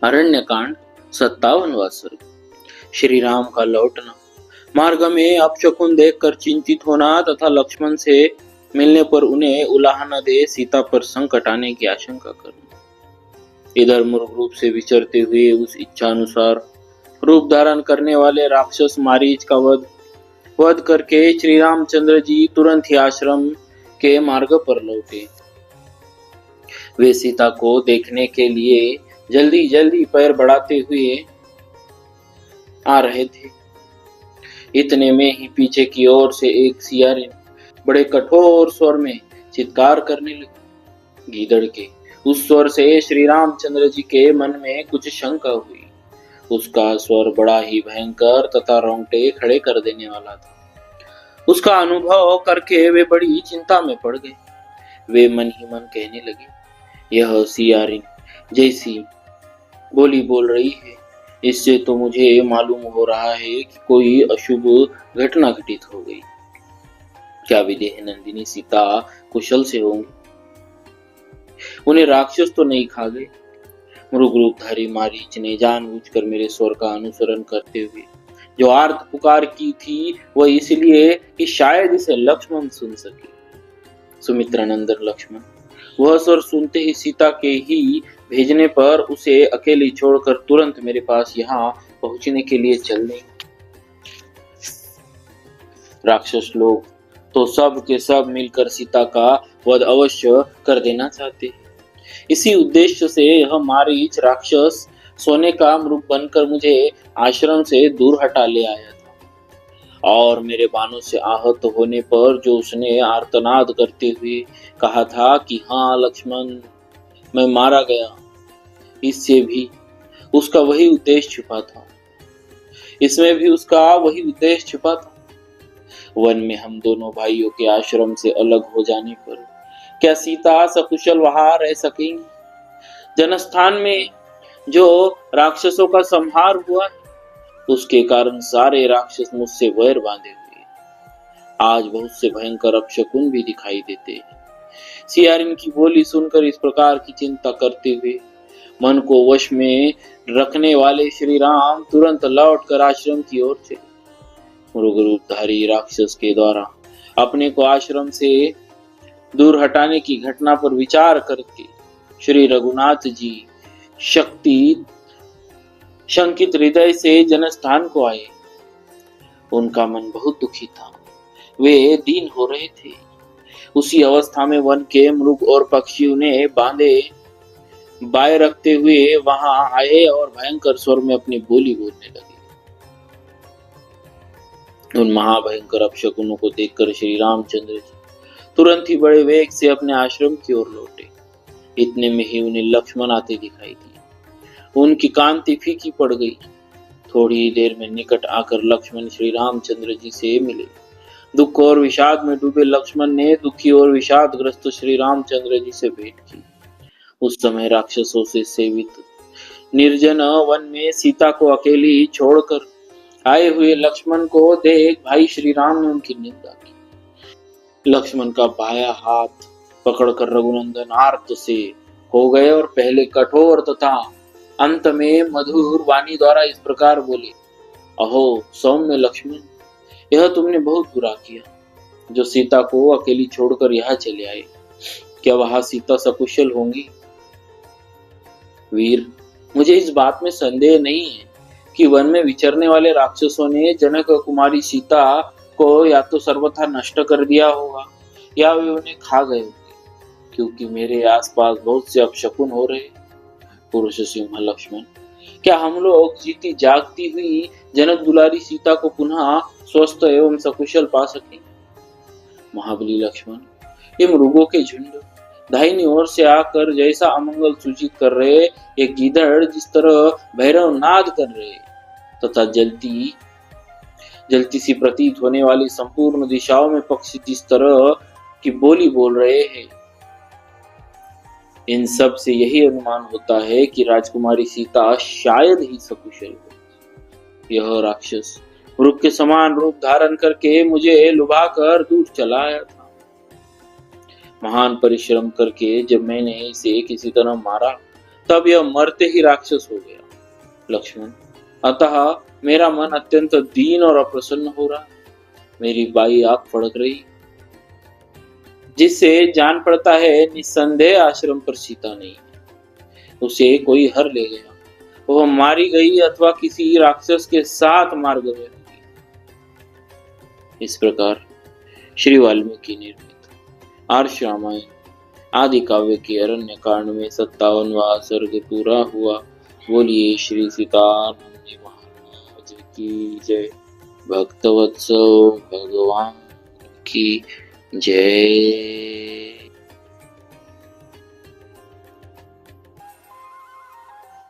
अरण्यकांड 57वां सर्ग। श्री राम का लौटना। मार्ग में अपशकुन देखकर चिंतित होना तथा लक्ष्मण से मिलने पर उन्हें उलाह न दे सीता पर संकट आने की आशंका करना। इधर मृग रूप से विचरते हुए उस इच्छा अनुसार रूप धारण करने वाले राक्षस मारीच का वध करके श्री रामचंद्र जी तुरंत ही आश्रम के मार्ग पर लौटे। वे सीता को देखने के लिए जल्दी जल्दी पैर बढ़ाते हुए आ रहे थे। इतने में ही पीछे की ओर से एक सियारिन बड़े कठोर स्वर में चित्कार करने लगी। गीदड़ के उस स्वर से श्री रामचंद्र जी के मन में कुछ शंका हुई। उसका स्वर बड़ा ही भयंकर तथा रोंगटे खड़े कर देने वाला था। उसका अनुभव करके वे बड़ी चिंता में पड़ गए। वे मन ही मन कहने लगे, यह सियारिन जैसी बोली बोल रही है, इससे तो मुझे मालूम हो रहा है कि कोई अशुभ घटना घटित हो गई। क्या विदेह नंदिनी सीता कुशल से होंगी? उन्हें राक्षस तो नहीं खा गए? मृग रूपधारी मारीच ने जानबूझकर मेरे स्वर का अनुसरण करते हुए जो आर्त पुकार की थी वह इसलिए कि शायद इसे लक्ष्मण सुन सके। सुमित्रानंदन लक्ष्मण वह स्वर सुनते ही सीता के ही भेजने पर उसे अकेली छोड़कर तुरंत मेरे पास यहाँ पहुंचने के लिए चल दें। राक्षस लोग तो सब के सब मिलकर सीता का वध अवश्य कर देना चाहते। इसी उद्देश्य से यह मारीच राक्षस सोने का मृग बनकर मुझे आश्रम से दूर हटा ले आया था और मेरे बाणों से आहत होने पर जो उसने आर्तनाद करते हुए कहा था कि हाँ लक्ष्मण मैं मारा गया, इससे भी उसका वही उद्देश्य छुपा था। इसमें भी उसका वही उद्देश्य छुपा था। वन में हम दोनों भाइयों के आश्रम से अलग हो जाने पर क्या सीता सकुशल वहां रह सकेंगी? जनस्थान में जो राक्षसों का संहार हुआ उसके कारण सारे राक्षस मुझसे वैर बांधे हुए आज बहुत से भयंकर अपशकुन भी दिखाई देते हैं। सियारिन की बोली सुनकर इस प्रकार की चिंता करते हुए मन को वश में रखने वाले श्री राम तुरंत लौटकर आश्रम की ओर चले। मृग रूपधारी राक्षस के द्वारा अपने को आश्रम से दूर हटाने की घटना पर विचार करके श्री रघुनाथ जी शंकित हृदय से जनस्थान को आए। उनका मन बहुत दुखी था, वे दीन हो रहे थे। उसी अवस्था में वन के मृग और पक्षी उन्हें बाएं रखते हुए वहां आए और भयंकर स्वर में अपनी बोली बोलने लगे। उन महाभयंकर अपशकुनों को देखकर श्री रामचंद्र जी तुरंत ही बड़े वेग से अपने आश्रम की ओर लौटे। इतने में ही उन्हें लक्ष्मण आते दिखाई दिए। उनकी कांति फीकी पड़ गई। थोड़ी ही देर में निकट आकर लक्ष्मण श्री रामचंद्र जी से मिले। दुख और विषाद में डूबे लक्ष्मण ने दुखी और विषादग्रस्त श्री रामचंद्र जी से भेंट की। उस समय राक्षसों से सेवित निर्जन वन में सीता को अकेली छोड़कर आए हुए लक्ष्मण को देख भाई श्री राम ने उनकी निंदा की। लक्ष्मण का बायां हाथ पकड़कर रघुनंदन आर्त से हो गए और पहले कठोर तथा अंत में मधुर वाणी द्वारा इस प्रकार बोले, अहो सौम्य लक्ष्मण, यह तुमने बहुत बुरा किया जो सीता को अकेली छोड़कर यहाँ चले आए। क्या वहां सीता सकुशल होंगी? वीर, मुझे इस बात में संदेह नहीं है कि वन में विचरने वाले राक्षसों ने जनक कुमारी सीता को या तो सर्वथा नष्ट कर दिया होगा या वे उन्हें खा गए होंगे, क्योंकि मेरे आसपास बहुत से अपशकुन हो रहे। पुरुष सिंह लक्ष्मण, क्या हम लोग जीती जागती हुई जनक दुलारी सीता को पुनः स्वस्थ एवं सकुशल पा सकें? महाबली लक्ष्मण, ये मृगों के झुंड दाहिनी ओर से आकर जैसा अमंगल सूचित कर रहे, ये गीदड़ जिस तरह भैरव नाद कर रहे तथा जलती सी प्रतीत होने वाली संपूर्ण दिशाओं में पक्षी जिस तरह की बोली बोल रहे हैं, इन सब से यही अनुमान होता है कि राजकुमारी सीता शायद ही सकुशल हो। यह राक्षस मृग के समान रूप धारण करके मुझे लुभाकर दूर चला आया था। महान परिश्रम करके जब मैंने इसे किसी तरह मारा तब यह मरते ही राक्षस हो गया। लक्ष्मण, अतः मेरा मन अत्यंत दीन और अप्रसन्न हो रहा। मेरी बाई आंख फड़क रही, जिससे जान पड़ता है निस्संदेह आश्रम पर सीता नहीं है। उसे कोई हर ले गया, वह मारी गई अथवा किसी राक्षस के साथ मार गई होगी। इस प्रकार श्री वाल्मीकि निर्मित आर्ष रामायण आदि काव्य के अरण्य कांड में 57वां सर्ग पूरा हुआ। बोलिए श्री सीतानंद महाराज की जय। भक्तवत्सल भगवान की जय।